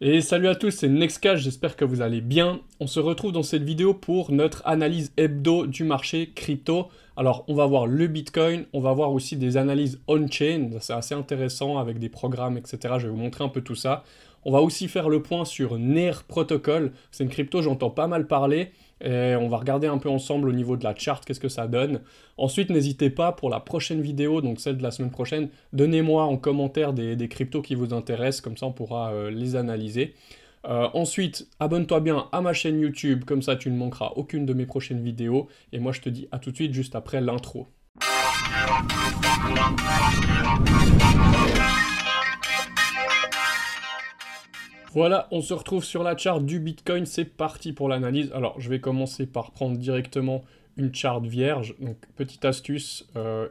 Et salut à tous, c'est Nextcash, j'espère que vous allez bien. On se retrouve dans cette vidéo pour notre analyse hebdo du marché crypto. Alors, on va voir le Bitcoin, on va voir aussi des analyses on-chain, c'est assez intéressant avec des programmes, etc. Je vais vous montrer un peu tout ça. On va aussi faire le point sur Near Protocol, c'est une crypto, j'entends pas mal parler, et on va regarder un peu ensemble au niveau de la chart, qu'est-ce que ça donne. Ensuite, n'hésitez pas pour la prochaine vidéo, donc celle de la semaine prochaine, donnez-moi en commentaire des cryptos qui vous intéressent, comme ça on pourra les analyser. Ensuite, abonne-toi bien à ma chaîne YouTube, comme ça tu ne manqueras aucune de mes prochaines vidéos. Et moi je te dis à tout de suite juste après l'intro. Voilà, on se retrouve sur la chart du Bitcoin, c'est parti pour l'analyse. Alors, je vais commencer par prendre directement une chart vierge. Donc, petite astuce,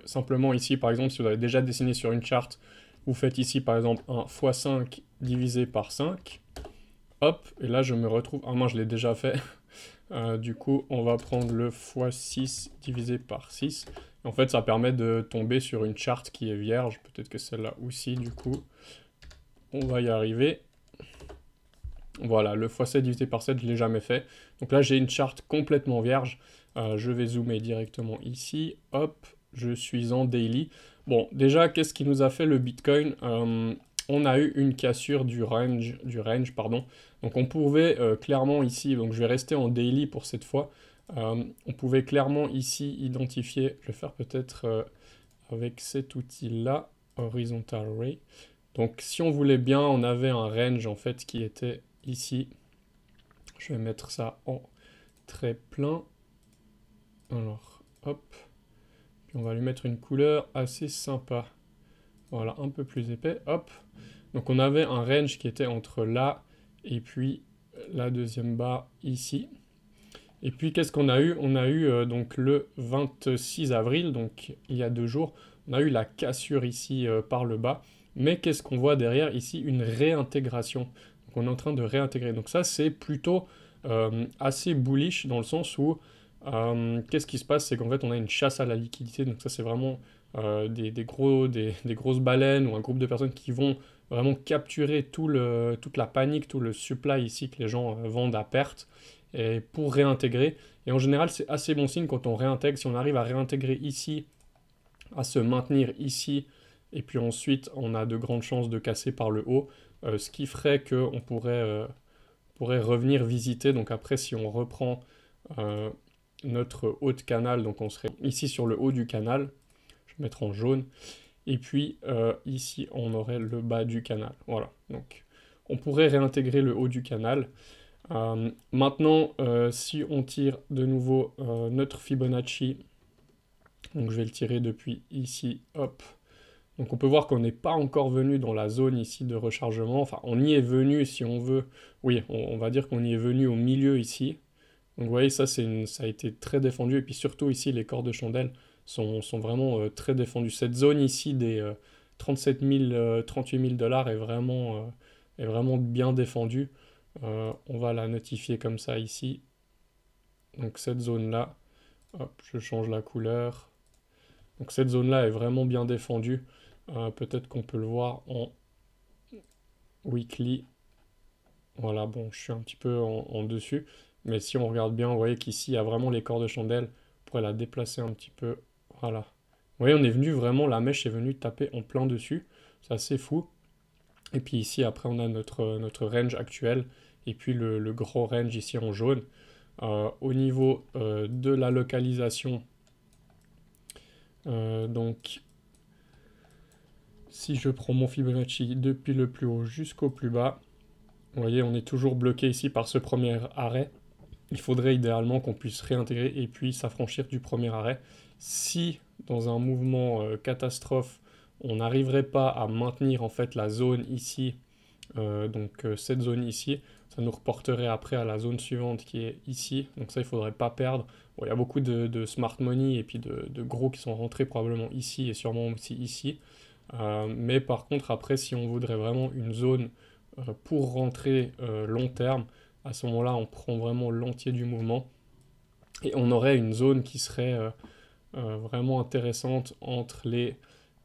simplement ici, par exemple, si vous avez déjà dessiné sur une charte, vous faites ici, par exemple, un x5 divisé par 5. Hop, et là, je me retrouve... Ah, moi, je l'ai déjà fait. Du coup, on va prendre le x6 divisé par 6. En fait, ça permet de tomber sur une charte qui est vierge. Peut-être que celle-là aussi, du coup. On va y arriver. Voilà, le x7 divisé par 7, je ne l'ai jamais fait. Donc là, j'ai une charte complètement vierge. Je vais zoomer directement ici. Hop, je suis en daily. Bon, déjà, qu'est-ce qui nous a fait le Bitcoin? On a eu une cassure du range, pardon. Donc on pouvait clairement ici, donc je vais rester en daily pour cette fois. On pouvait clairement ici identifier, je vais faire peut-être avec cet outil-là, Horizontal Ray. Donc si on voulait bien, on avait un range en fait qui était ici. Je vais mettre ça en très plein. Alors, hop. Puis on va lui mettre une couleur assez sympa. Voilà, un peu plus épais. Hop. Donc on avait un range qui était entre là et puis la deuxième barre ici. Et puis qu'est-ce qu'on a eu? On a eu donc le 26 avril, donc il y a 2 jours, on a eu la cassure ici par le bas. Mais qu'est-ce qu'on voit derrière ici? Une réintégration. Donc on est en train de réintégrer. Donc ça c'est plutôt assez bullish dans le sens où qu'est-ce qui se passe? C'est qu'en fait on a une chasse à la liquidité. Donc ça c'est vraiment des grosses baleines ou un groupe de personnes qui vont vraiment capturer toute la panique, tout le supply ici que les gens vendent à perte et pour réintégrer. Et en général, c'est assez bon signe quand on réintègre. Si on arrive à réintégrer ici, à se maintenir ici, et puis ensuite on a de grandes chances de casser par le haut, ce qui ferait qu'on pourrait revenir visiter. Donc après, si on reprend euh, notre haut de canal, donc on serait ici sur le haut du canal, je vais mettre en jaune, et puis ici on aurait le bas du canal. Voilà, donc on pourrait réintégrer le haut du canal. Maintenant, si on tire de nouveau notre Fibonacci, donc je vais le tirer depuis ici, hop. Donc on peut voir qu'on n'est pas encore venu dans la zone ici de rechargement. Enfin, on y est venu si on veut. Oui, on va dire qu'on y est venu au milieu ici. Donc vous voyez, ça, ça a été très défendu. Et puis surtout ici, les corps de chandelle sont vraiment très défendus. Cette zone ici des 37 000, 38 000 dollars est vraiment bien défendue. On va la notifier comme ça ici. Donc cette zone-là, hop, je change la couleur. Donc cette zone-là est vraiment bien défendue. Peut-être qu'on peut le voir en weekly. Voilà, bon, je suis un petit peu en dessus. Mais si on regarde bien, vous voyez qu'ici, il y a vraiment les corps de chandelle. On pourrait la déplacer un petit peu. Voilà. Vous voyez, on est venu vraiment, la mèche est venue taper en plein dessus. C'est assez fou. Et puis ici, après, on a notre range actuel. Et puis le gros range ici en jaune. Au niveau de la localisation, donc si je prends mon Fibonacci depuis le plus haut jusqu'au plus bas, vous voyez, on est toujours bloqué ici par ce premier arrêt. Il faudrait idéalement qu'on puisse réintégrer et puis s'affranchir du premier arrêt. Si dans un mouvement catastrophe, on n'arriverait pas à maintenir en fait la zone ici, cette zone ici, ça nous reporterait après à la zone suivante qui est ici. Donc ça, il ne faudrait pas perdre. Bon, il y a beaucoup de smart money et puis de gros qui sont rentrés probablement ici et sûrement aussi ici. Mais par contre, après, si on voudrait vraiment une zone pour rentrer long terme, à ce moment-là, on prend vraiment l'entier du mouvement et on aurait une zone qui serait vraiment intéressante entre les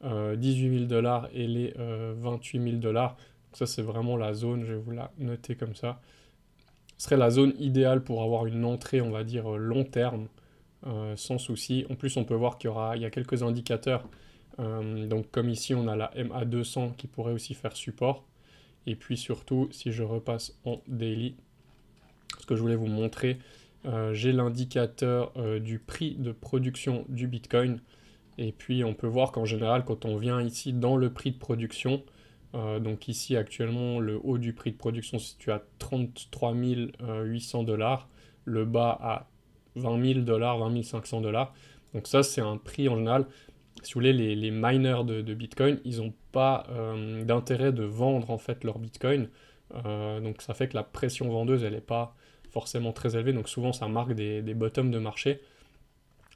18 000 dollars et les 28 000 dollars. Ça, c'est vraiment la zone, je vais vous la noter comme ça. Ce serait la zone idéale pour avoir une entrée, on va dire, long terme, sans souci. En plus, on peut voir il y a quelques indicateurs. Donc, comme ici, on a la MA200 qui pourrait aussi faire support. Et puis surtout, si je repasse en daily, ce que je voulais vous montrer, j'ai l'indicateur du prix de production du Bitcoin. Et puis on peut voir qu'en général, quand on vient ici dans le prix de production, donc ici actuellement, le haut du prix de production se situe à 33 800 $, le bas à 20 000 $, 20 500 $. Donc ça, c'est un prix en général. Si vous voulez, les miners de Bitcoin, ils n'ont pas d'intérêt de vendre en fait leur Bitcoin. Donc ça fait que la pression vendeuse, elle n'est pas forcément très élevée. Donc souvent, ça marque des bottoms de marché,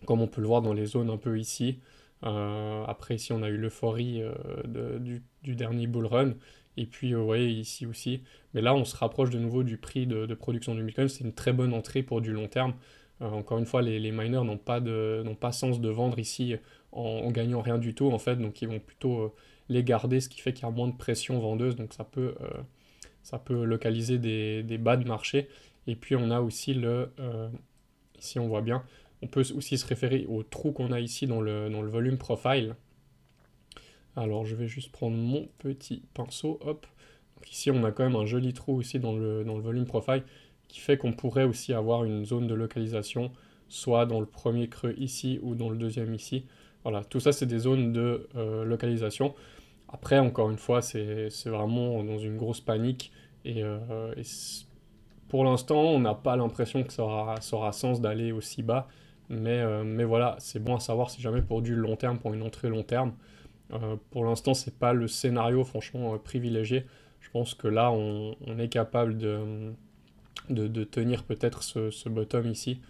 comme on peut le voir dans les zones un peu ici. Après, ici, on a eu l'euphorie du dernier bull run. Et puis, vous voyez, ici aussi. Mais là, on se rapproche de nouveau du prix de production du Bitcoin. C'est une très bonne entrée pour du long terme. Encore une fois, les miners n'ont pas sens de vendre ici en gagnant rien du tout, en fait. Donc, ils vont plutôt les garder, ce qui fait qu'il y a moins de pression vendeuse. Donc, ça peut localiser des bas de marché. Et puis, on a aussi ici, on voit bien. On peut aussi se référer au trou qu'on a ici dans le volume profile. Alors je vais juste prendre mon petit pinceau, hop. Donc ici on a quand même un joli trou aussi dans le volume profile qui fait qu'on pourrait aussi avoir une zone de localisation, soit dans le premier creux ici ou dans le deuxième ici. Voilà, tout ça c'est des zones de localisation. Après, encore une fois, c'est vraiment dans une grosse panique et pour l'instant, on n'a pas l'impression que ça aura sens d'aller aussi bas. Mais voilà, c'est bon à savoir si jamais pour du long terme, pour une entrée long terme. Pour l'instant, c'est pas le scénario franchement privilégié. Je pense que là, on est capable de tenir peut-être ce bottom ici.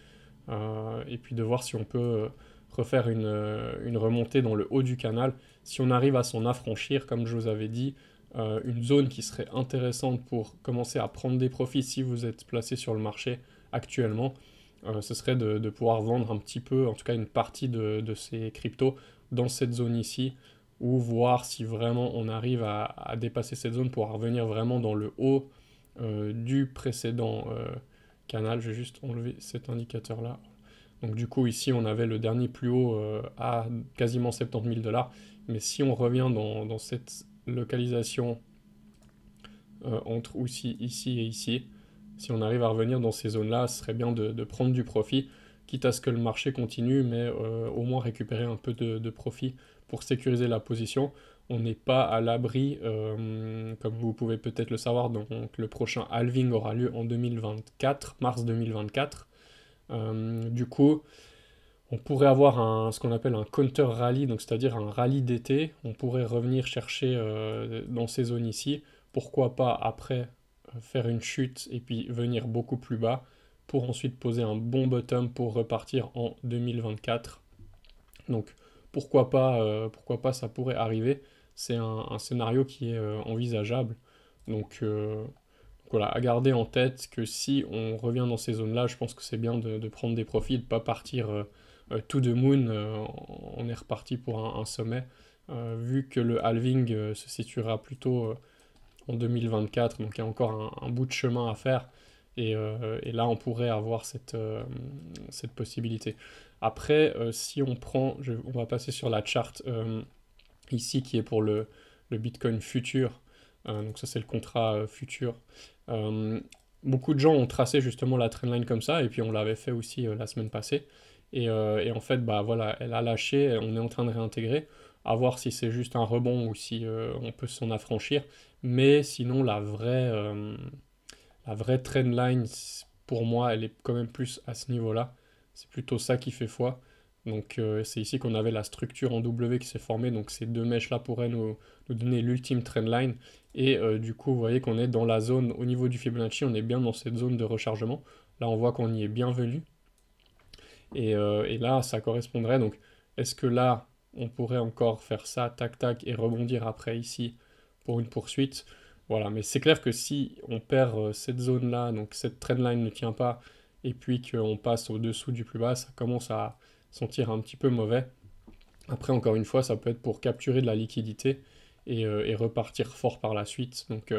Et puis de voir si on peut refaire une remontée dans le haut du canal. Si on arrive à s'en affranchir, comme je vous avais dit, une zone qui serait intéressante pour commencer à prendre des profits si vous êtes placé sur le marché actuellement, ce serait de pouvoir vendre un petit peu, en tout cas une partie de ces cryptos dans cette zone ici, ou voir si vraiment on arrive à dépasser cette zone pour revenir vraiment dans le haut du précédent canal. Je vais juste enlever cet indicateur là. Donc du coup ici on avait le dernier plus haut à quasiment 70 000 $. Mais si on revient dans cette localisation entre ici et ici, si on arrive à revenir dans ces zones-là, ce serait bien de prendre du profit, quitte à ce que le marché continue, mais au moins récupérer un peu de profit pour sécuriser la position. On n'est pas à l'abri, comme vous pouvez peut-être le savoir, donc le prochain halving aura lieu en 2024, mars 2024. Du coup, on pourrait avoir ce qu'on appelle un counter rally, donc c'est-à-dire un rallye d'été. On pourrait revenir chercher dans ces zones ici. Pourquoi pas après faire une chute et puis venir beaucoup plus bas pour ensuite poser un bon bottom pour repartir en 2024. Donc pourquoi pas ça pourrait arriver. C'est un scénario qui est envisageable. Donc voilà, à garder en tête que si on revient dans ces zones-là, je pense que c'est bien de prendre des profits, de ne pas partir to the moon, on est reparti pour un sommet, vu que le halving se situera plutôt en 2024, donc il y a encore un bout de chemin à faire, et là on pourrait avoir cette possibilité. Après, si on prend, on va passer sur la charte ici qui est pour le Bitcoin futur, donc ça c'est le contrat futur. Euh, Beaucoup de gens ont tracé justement la trendline comme ça, et puis on l'avait fait aussi la semaine passée. Et en fait, bah voilà, elle a lâché, on est en train de réintégrer, à voir si c'est juste un rebond ou si on peut s'en affranchir. Mais sinon, la vraie trendline, pour moi, elle est quand même plus à ce niveau-là. C'est plutôt ça qui fait foi. Donc c'est ici qu'on avait la structure en W qui s'est formée. Donc ces deux mèches-là pourraient nous donner l'ultime trendline. Et du coup, vous voyez qu'on est dans la zone, au niveau du Fibonacci, on est bien dans cette zone de rechargement. Là, on voit qu'on y est bienvenu. Et là, ça correspondrait. Donc, est-ce que là, on pourrait encore faire ça, tac, tac, et rebondir après ici pour une poursuite? Voilà, mais c'est clair que si on perd cette zone-là, donc cette trendline ne tient pas, et puis qu'on passe au-dessous du plus bas, ça commence à sentir un petit peu mauvais. Après, encore une fois, ça peut être pour capturer de la liquidité, et repartir fort par la suite. Donc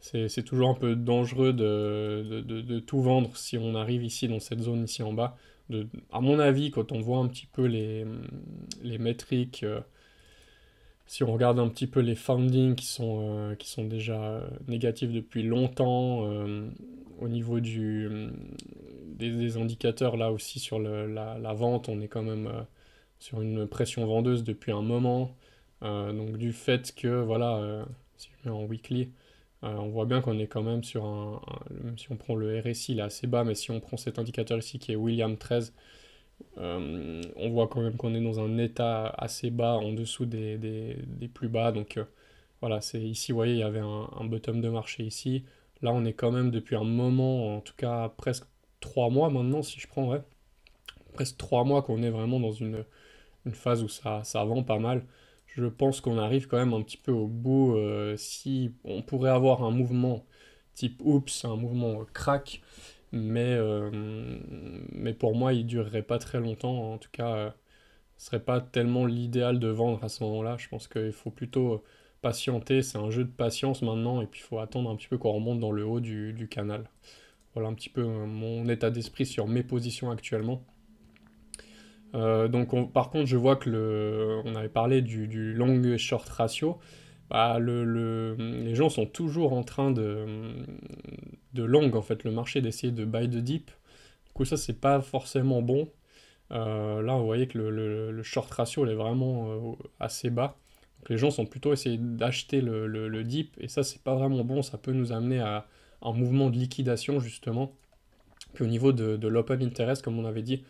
c'est toujours un peu dangereux de tout vendre si on arrive ici dans cette zone ici en bas. À mon avis, quand on voit un petit peu les métriques, si on regarde un petit peu les foundings qui sont déjà négatifs depuis longtemps, au niveau des indicateurs là aussi sur la vente, on est quand même sur une pression vendeuse depuis un moment. Donc du fait que, voilà, si je mets en weekly, on voit bien qu'on est quand même sur même si on prend le RSI, il est assez bas, mais si on prend cet indicateur ici qui est William 13, on voit quand même qu'on est dans un état assez bas, en dessous des plus bas. Donc voilà, c'est ici, vous voyez, il y avait un bottom de marché ici. Là, on est quand même depuis un moment, en tout cas presque 3 mois maintenant, si je prends, ouais, presque 3 mois qu'on est vraiment dans une phase où ça vend pas mal. Je pense qu'on arrive quand même un petit peu au bout. Si on pourrait avoir un mouvement type oups, un mouvement crack, mais pour moi, il durerait pas très longtemps. En tout cas, ce serait pas tellement l'idéal de vendre à ce moment-là. Je pense qu'il faut plutôt patienter. C'est un jeu de patience maintenant, et puis il faut attendre un petit peu qu'on remonte dans le haut du canal. Voilà un petit peu mon état d'esprit sur mes positions actuellement. Donc par contre, je vois que on avait parlé du long short ratio. Bah, les gens sont toujours en train de long en fait le marché, d'essayer de buy the dip. Du coup, ça c'est pas forcément bon. Là, vous voyez que le short ratio il est vraiment assez bas. Donc les gens sont plutôt essayés d'acheter le dip, et ça c'est pas vraiment bon. Ça peut nous amener à un mouvement de liquidation justement. Puis au niveau de l'open interest, comme on avait dit,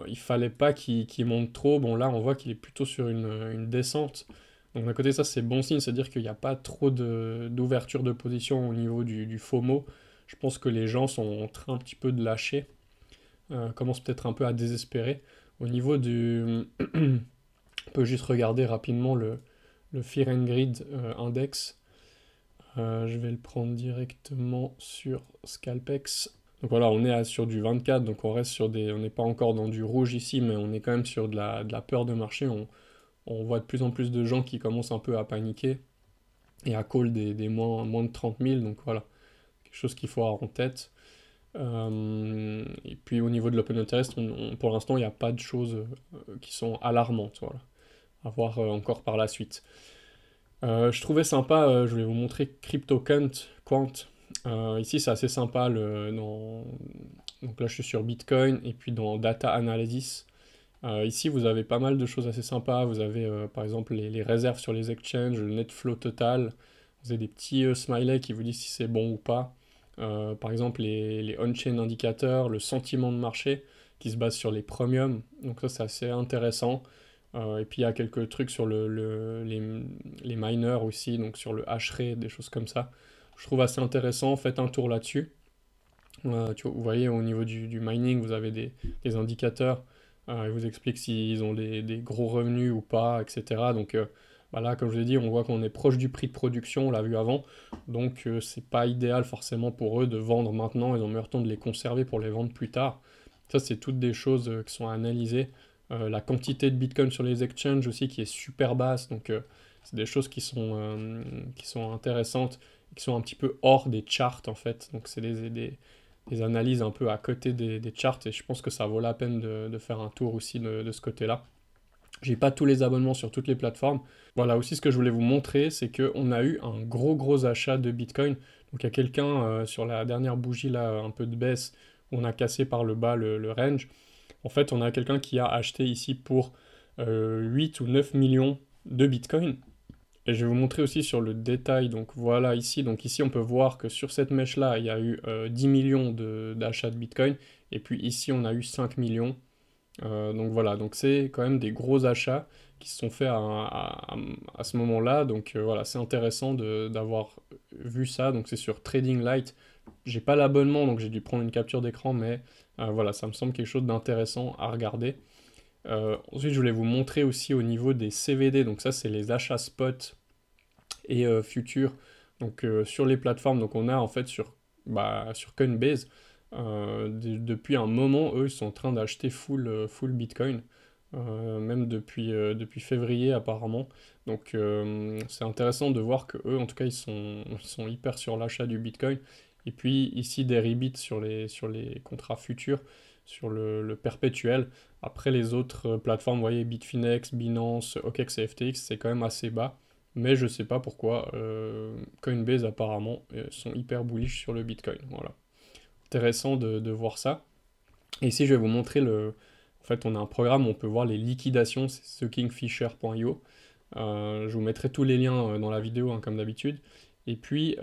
il fallait pas qu'il monte trop. Bon, là, on voit qu'il est plutôt sur une descente. Donc, d'un côté, ça, c'est bon signe, c'est-à-dire qu'il n'y a pas trop d'ouverture de position au niveau du FOMO. Je pense que les gens sont en train un petit peu de lâcher, commencent peut-être un peu à désespérer. Au niveau du... On peut juste regarder rapidement le Fear and Greed index. Je vais le prendre directement sur Scalpex. Donc voilà, on est sur du 24, donc on reste sur on n'est pas encore dans du rouge ici, mais on est quand même sur de la peur de marché. On voit de plus en plus de gens qui commencent un peu à paniquer et à call des moins de 30 000, donc voilà, quelque chose qu'il faut avoir en tête. Et puis au niveau de l'open interest, pour l'instant, il n'y a pas de choses qui sont alarmantes, voilà, à voir encore par la suite. Je trouvais sympa, je voulais vous montrer CryptoQuant. Ici, c'est assez sympa. Donc là, je suis sur Bitcoin et puis dans Data Analysis. Ici, vous avez pas mal de choses assez sympas. Vous avez par exemple les réserves sur les exchanges, le net flow total. Vous avez des petits smileys qui vous disent si c'est bon ou pas. Par exemple, les on-chain indicateurs, le sentiment de marché qui se base sur les premiums. Donc ça, c'est assez intéressant. Et puis il y a quelques trucs sur les miners aussi, donc sur le hash rate, des choses comme ça. Je trouve assez intéressant. Faites un tour là-dessus. Vous voyez, au niveau du mining, vous avez des indicateurs. Ils vous expliquent s'ils ont des gros revenus ou pas, etc. Donc voilà, comme je l'ai dit, on voit qu'on est proche du prix de production, on l'a vu avant. Donc c'est pas idéal forcément pour eux de vendre maintenant. Ils ont meilleur temps de les conserver pour les vendre plus tard. Ça, c'est toutes des choses qui sont analysées. La quantité de Bitcoin sur les exchanges aussi qui est super basse. Donc c'est des choses qui sont intéressantes, qui sont un petit peu hors des charts en fait. Donc c'est des analyses un peu à côté des charts, et je pense que ça vaut la peine de faire un tour aussi de ce côté-là. J'ai pas tous les abonnements sur toutes les plateformes. Voilà, aussi ce que je voulais vous montrer, c'est qu'on a eu un gros achat de Bitcoin. Donc il y a quelqu'un sur la dernière bougie là, un peu de baisse, où on a cassé par le bas le range. En fait, on a quelqu'un qui a acheté ici pour 8 ou 9 millions de Bitcoin. Et je vais vous montrer aussi sur le détail. Donc voilà ici. Donc ici, on peut voir que sur cette mèche-là, il y a eu 10 millions d'achats de Bitcoin. Et puis ici, on a eu 5 millions. Donc voilà, donc c'est quand même des gros achats qui se sont faits à ce moment-là. Donc voilà, c'est intéressant d'avoir vu ça. Donc c'est sur Trading Light. J'ai pas l'abonnement, donc j'ai dû prendre une capture d'écran, mais voilà, ça me semble quelque chose d'intéressant à regarder. Ensuite, je voulais vous montrer aussi au niveau des CVD. Donc ça, c'est les achats spot et futurs. Donc sur les plateformes, donc on a en fait sur Coinbase, depuis un moment, eux, ils sont en train d'acheter full Bitcoin. même depuis février apparemment. Donc c'est intéressant de voir que eux, en tout cas, ils sont hyper sur l'achat du Bitcoin. Et puis ici, des rebits sur les contrats futurs, sur le perpétuel. Après les autres plateformes, vous voyez, Bitfinex, Binance, OKEx et FTX, c'est quand même assez bas. Mais je sais pas pourquoi. Coinbase apparemment sont hyper bullish sur le Bitcoin. Voilà. Intéressant de voir ça. Et ici, je vais vous montrer le. En fait, on a un programme où on peut voir les liquidations, c'est thekingfisher.io. Je vous mettrai tous les liens dans la vidéo, hein, comme d'habitude. Et puis,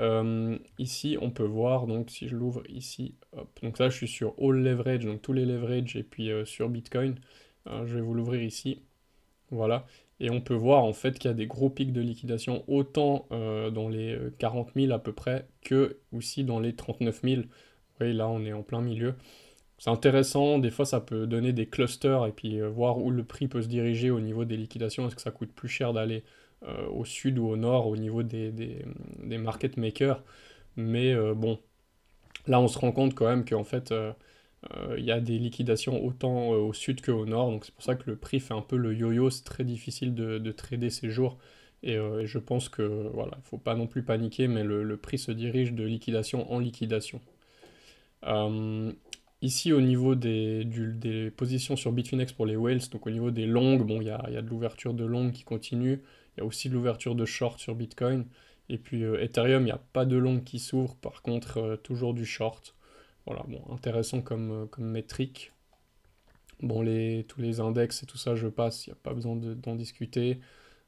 ici, on peut voir, donc si je l'ouvre ici, hop, donc là, je suis sur All Leverage, donc tous les leverages, et puis sur Bitcoin. Je vais vous l'ouvrir ici, voilà. Et on peut voir en fait qu'il y a des gros pics de liquidation, autant dans les 40 000 à peu près, que aussi dans les 39 000. Vous voyez, là, on est en plein milieu. C'est intéressant, des fois ça peut donner des clusters et puis voir où le prix peut se diriger au niveau des liquidations. Est-ce que ça coûte plus cher d'aller au sud ou au nord au niveau des market makers? Mais bon, là on se rend compte quand même qu'en fait il y a des liquidations autant au sud qu'au nord. Donc c'est pour ça que le prix fait un peu le yo-yo. C'est très difficile de trader ces jours. Et je pense que voilà, il faut pas non plus paniquer, mais le prix se dirige de liquidation en liquidation. Euh, Ici, au niveau des positions sur Bitfinex pour les whales, donc au niveau des longues, bon, il y a de l'ouverture de longues qui continue. Il y a aussi de l'ouverture de short sur Bitcoin. Et puis Ethereum, il n'y a pas de longue qui s'ouvre, par contre, toujours du short. Voilà, bon, intéressant comme métrique. Bon, tous les index et tout ça, je passe, il n'y a pas besoin d'en discuter.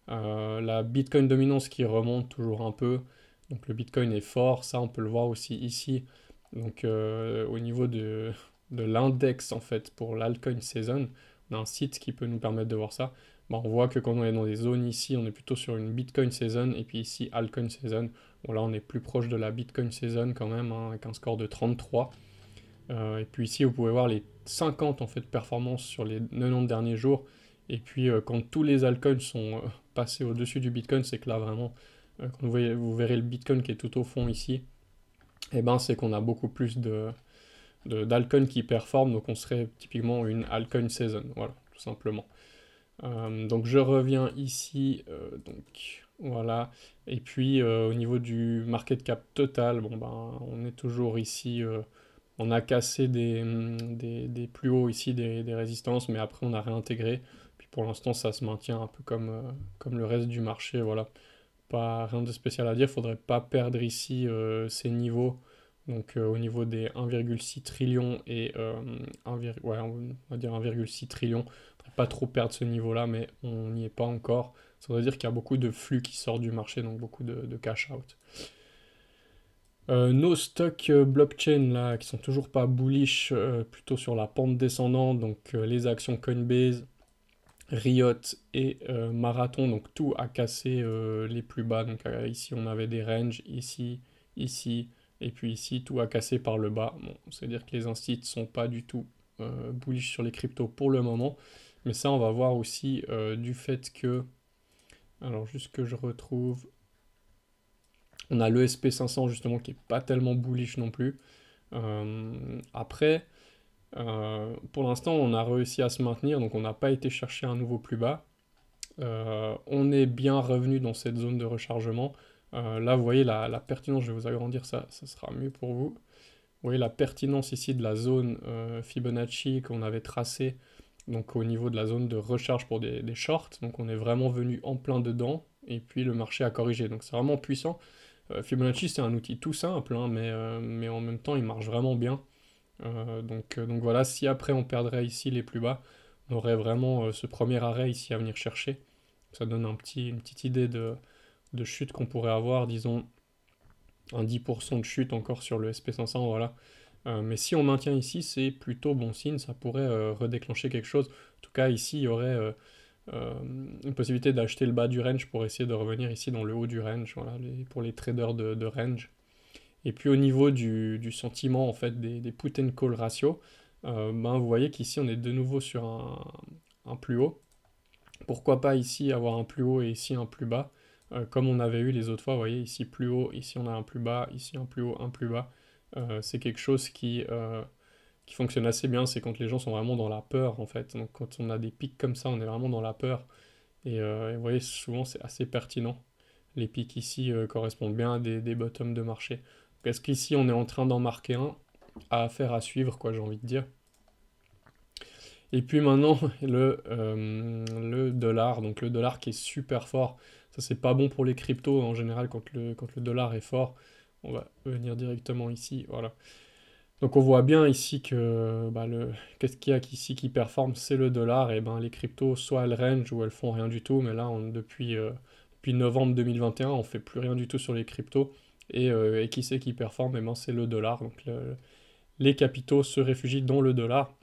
La Bitcoin dominance qui remonte toujours un peu. Donc le Bitcoin est fort, ça on peut le voir aussi ici. Donc au niveau de l'index en fait pour l'altcoin season, on a un site qui peut nous permettre de voir ça. Bon, on voit que quand on est dans des zones ici, on est plutôt sur une Bitcoin season et puis ici altcoin season. Bon là on est plus proche de la Bitcoin season quand même, hein, avec un score de 33. Et puis ici, vous pouvez voir les 50 en fait performances sur les 90 derniers jours. Et puis quand tous les altcoins sont passés au-dessus du Bitcoin, c'est que là vraiment, quand vous verrez le Bitcoin qui est tout au fond ici, et ben c'est qu'on a beaucoup plus d'altcoins qui performent, donc on serait typiquement une altcoin season, voilà, tout simplement. Donc je reviens ici, donc voilà, et puis au niveau du market cap total, bon ben on est toujours ici. On a cassé des plus hauts ici, des résistances, mais après on a réintégré. Puis pour l'instant, ça se maintient un peu comme le reste du marché. Voilà, pas rien de spécial à dire. Faudrait pas perdre ici ces niveaux. Donc au niveau des 1,6 trillion et ouais, on va dire 1,6 trillion. Faudrait pas trop perdre ce niveau-là, mais on n'y est pas encore. Ça veut dire qu'il y a beaucoup de flux qui sortent du marché, donc beaucoup de cash out. Nos stocks blockchain là, qui sont toujours pas bullish, plutôt sur la pente descendante, donc les actions Coinbase, Riot et Marathon, donc tout a cassé les plus bas. Donc ici on avait des ranges, ici, et puis ici tout a cassé par le bas. Bon, c'est-à-dire que les instituts sont pas du tout bullish sur les cryptos pour le moment, mais ça on va voir aussi du fait que, alors juste que je retrouve, on a l'ESP 500 justement qui est pas tellement bullish non plus. Après, pour l'instant, on a réussi à se maintenir, donc on n'a pas été chercher un nouveau plus bas. On est bien revenu dans cette zone de rechargement. Là, vous voyez la pertinence, je vais vous agrandir ça, ça sera mieux pour vous. Vous voyez la pertinence ici de la zone Fibonacci qu'on avait tracée, donc au niveau de la zone de recharge pour des shorts. Donc on est vraiment venu en plein dedans, et puis le marché a corrigé. Donc c'est vraiment puissant. Fibonacci, c'est un outil tout simple, hein, mais en même temps, il marche vraiment bien. Donc voilà, si après on perdrait ici les plus bas, on aurait vraiment ce premier arrêt ici à venir chercher. Ça donne une petite idée de chute qu'on pourrait avoir, disons un 10% de chute encore sur le SP500, voilà. Mais si on maintient ici, c'est plutôt bon signe, ça pourrait redéclencher quelque chose. En tout cas, ici, il y aurait euh, une possibilité d'acheter le bas du range pour essayer de revenir ici dans le haut du range, voilà, pour les traders de range. Et puis au niveau du sentiment en fait des put and call ratio, ben, vous voyez qu'ici on est de nouveau sur un plus haut. Pourquoi pas ici avoir un plus haut et ici un plus bas, comme on avait eu les autres fois, vous voyez ici plus haut, ici on a un plus bas, ici un plus haut, un plus bas. C'est quelque chose qui fonctionne assez bien, c'est quand les gens sont vraiment dans la peur, en fait. Donc quand on a des pics comme ça, on est vraiment dans la peur. Et vous voyez, souvent c'est assez pertinent. Les pics ici correspondent bien à des bottoms de marché. Donc, est-ce qu'ici on est en train d'en marquer un à faire à suivre, quoi, j'ai envie de dire. Et puis maintenant, le dollar, donc le dollar qui est super fort. Ça, c'est pas bon pour les cryptos en général quand le dollar est fort. On va venir directement ici, voilà. Donc on voit bien ici que bah, qu'est-ce qu'il y a ici qui performe, c'est le dollar. Et ben les cryptos, soit elles range ou elles font rien du tout. Mais là, depuis novembre 2021, on fait plus rien du tout sur les cryptos. Et qui c'est qui performe? Et ben c'est le dollar. Donc les capitaux se réfugient dans le dollar.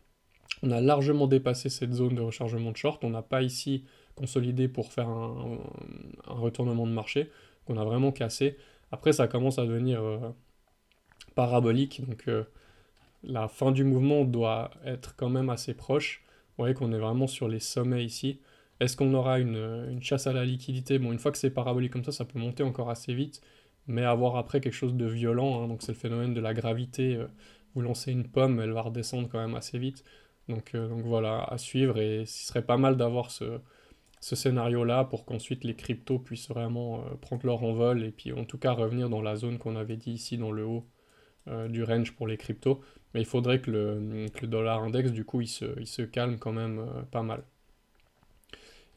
On a largement dépassé cette zone de rechargement de short. On n'a pas ici consolidé pour faire un retournement de marché. On a vraiment cassé. Après, ça commence à devenir parabolique. Donc la fin du mouvement doit être quand même assez proche. Vous voyez qu'on est vraiment sur les sommets ici. Est-ce qu'on aura une chasse à la liquidité? Bon, une fois que c'est parabolique comme ça peut monter encore assez vite. Mais avoir après quelque chose de violent, hein, donc c'est le phénomène de la gravité. Vous lancez une pomme, elle va redescendre quand même assez vite. Donc voilà, à suivre. Et ce serait pas mal d'avoir ce scénario-là pour qu'ensuite les cryptos puissent vraiment prendre leur envol et puis en tout cas revenir dans la zone qu'on avait dit ici dans le haut du range pour les cryptos. Mais il faudrait que le dollar index, du coup, il se calme quand même pas mal.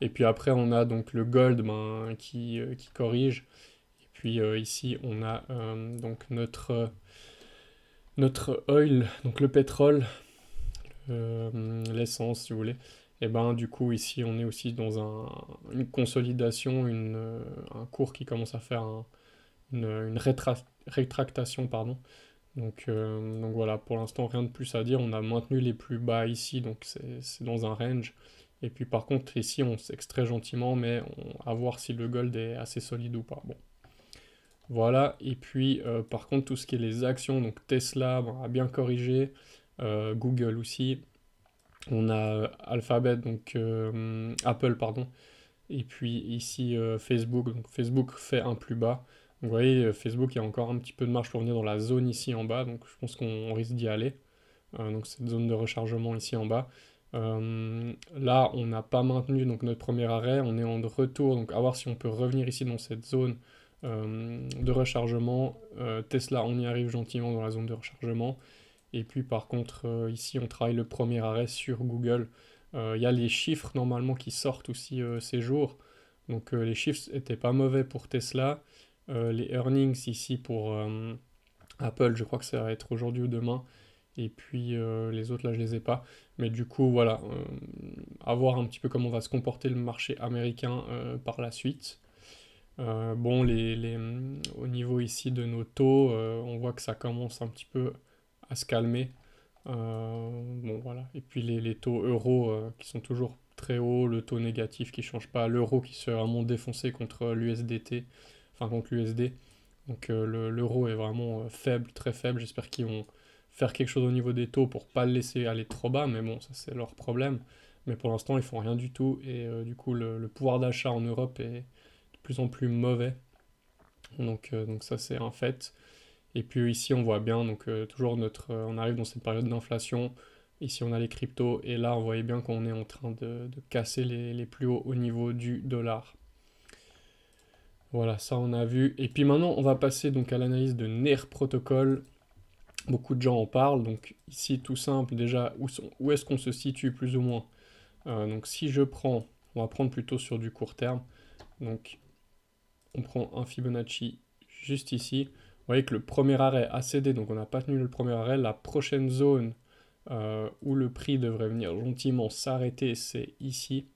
Et puis après, on a donc le gold ben, qui corrige. Et puis ici, on a donc notre oil, donc le pétrole, l'essence, si vous voulez. Et ben du coup, ici, on est aussi dans une consolidation, un cours qui commence à faire une rétractation, pardon. Donc voilà, pour l'instant, rien de plus à dire. On a maintenu les plus bas ici, donc c'est dans un range. Et puis par contre, ici, on s'extrait gentiment, mais à voir si le gold est assez solide ou pas. Bon, voilà. Et puis par contre, tout ce qui est les actions, donc Tesla bon, a bien corrigé, Google aussi. On a Alphabet, donc Apple, pardon. Et puis ici, Facebook. Donc Facebook fait un plus bas. Donc, vous voyez, Facebook, il y a encore un petit peu de marge pour venir dans la zone ici en bas. Donc je pense qu'on risque d'y aller. Donc cette zone de rechargement ici en bas. Là, on n'a pas maintenu donc, notre premier arrêt. On est en retour. Donc à voir si on peut revenir ici dans cette zone de rechargement. Tesla, on y arrive gentiment dans la zone de rechargement. Et puis par contre, ici, on travaille le premier arrêt sur Google. Il y a les chiffres normalement qui sortent aussi ces jours. Donc les chiffres étaient pas mauvais pour Tesla. Les earnings ici pour Apple, je crois que ça va être aujourd'hui ou demain. Et puis les autres, là, je les ai pas. Mais du coup, voilà, à voir un petit peu comment va se comporter le marché américain par la suite. Bon, au niveau ici de nos taux, on voit que ça commence un petit peu à se calmer. Bon, voilà. Et puis les taux euros qui sont toujours très hauts, le taux négatif qui change pas, l'euro qui se fait vraiment défoncer contre l'USDT, enfin contre l'USD. Donc l'euro est vraiment faible, très faible. J'espère qu'ils vont faire quelque chose au niveau des taux pour pas le laisser aller trop bas, mais bon, ça c'est leur problème. Mais pour l'instant, ils font rien du tout et du coup, le pouvoir d'achat en Europe est de plus en plus mauvais. Donc ça c'est un fait. Et puis ici, on voit bien, donc toujours on arrive dans cette période d'inflation. Ici, on a les cryptos, et là, on voyait bien qu'on est en train de casser les plus hauts au niveau du dollar. Voilà, ça on a vu. Et puis maintenant, on va passer donc à l'analyse de NER Protocol. Beaucoup de gens en parlent, donc ici, tout simple, déjà, où est-ce qu'on se situe plus ou moins? Donc si je prends, on va prendre plutôt sur du court terme. Donc on prend un Fibonacci juste ici. Vous voyez que le premier arrêt a cédé, donc on n'a pas tenu le premier arrêt. La prochaine zone où le prix devrait venir gentiment s'arrêter, c'est ici,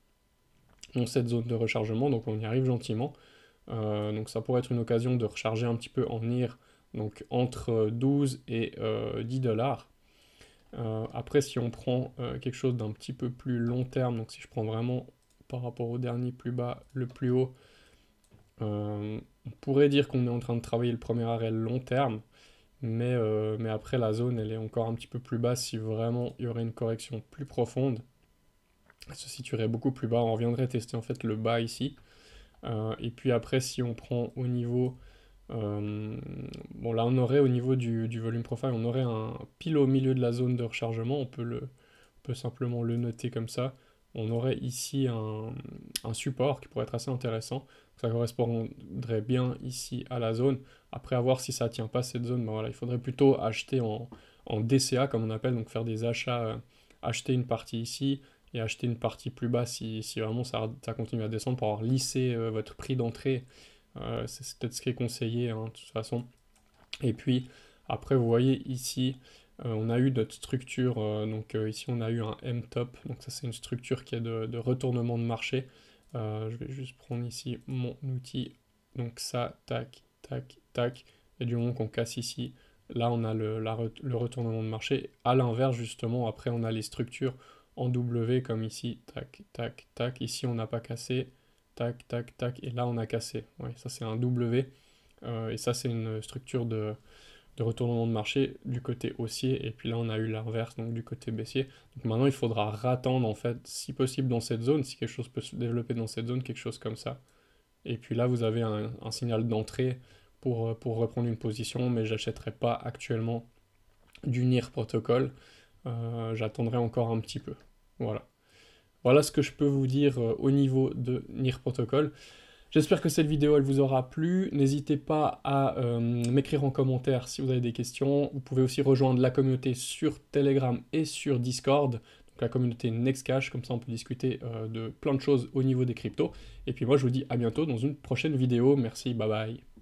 dans cette zone de rechargement, donc on y arrive gentiment. Donc ça pourrait être une occasion de recharger un petit peu en IR, donc entre 12 et 10 dollars. Après, si on prend quelque chose d'un petit peu plus long terme, donc si je prends vraiment par rapport au dernier plus bas, le plus haut, on pourrait dire qu'on est en train de travailler le premier arrêt long terme, mais après la zone elle est encore un petit peu plus basse si vraiment il y aurait une correction plus profonde. Elle se situerait beaucoup plus bas, on reviendrait tester en fait le bas ici. Et puis après si on prend au niveau Bon, là, on aurait au niveau du volume profile, on aurait un pile au milieu de la zone de rechargement. On peut simplement le noter comme ça. On aurait ici un support qui pourrait être assez intéressant. Ça correspondrait bien ici à la zone. Après, à voir si ça ne tient pas cette zone, ben voilà, il faudrait plutôt acheter en DCA, comme on appelle, donc faire des achats, acheter une partie ici et acheter une partie plus bas si vraiment ça continue à descendre pour avoir lissé votre prix d'entrée. C'est peut-être ce qui est conseillé, hein, de toute façon. Et puis, après, vous voyez ici, on a eu notre structure, ici on a eu un M-top, donc ça c'est une structure qui est de retournement de marché. Je vais juste prendre ici mon outil, donc ça, tac, tac, tac, et du moment qu'on casse ici, là on a le retournement de marché. À l'inverse, justement, après on a les structures en W, comme ici, tac, tac, tac, ici on n'a pas cassé, tac, tac, tac, et là on a cassé. Ouais, ça c'est un W, et ça c'est une structure de retournement de marché du côté haussier, et puis là on a eu l'inverse, donc du côté baissier. Donc maintenant il faudra rattendre en fait, si possible dans cette zone, si quelque chose peut se développer dans cette zone, quelque chose comme ça. Et puis là vous avez un signal d'entrée pour reprendre une position, mais j'achèterai pas actuellement du NIR protocole. J'attendrai encore un petit peu. Voilà. Voilà ce que je peux vous dire au niveau de NIR protocole. J'espère que cette vidéo elle vous aura plu. N'hésitez pas à m'écrire en commentaire si vous avez des questions. Vous pouvez aussi rejoindre la communauté sur Telegram et sur Discord, donc la communauté Nextcash, comme ça on peut discuter de plein de choses au niveau des cryptos. Et puis moi je vous dis à bientôt dans une prochaine vidéo. Merci, bye bye.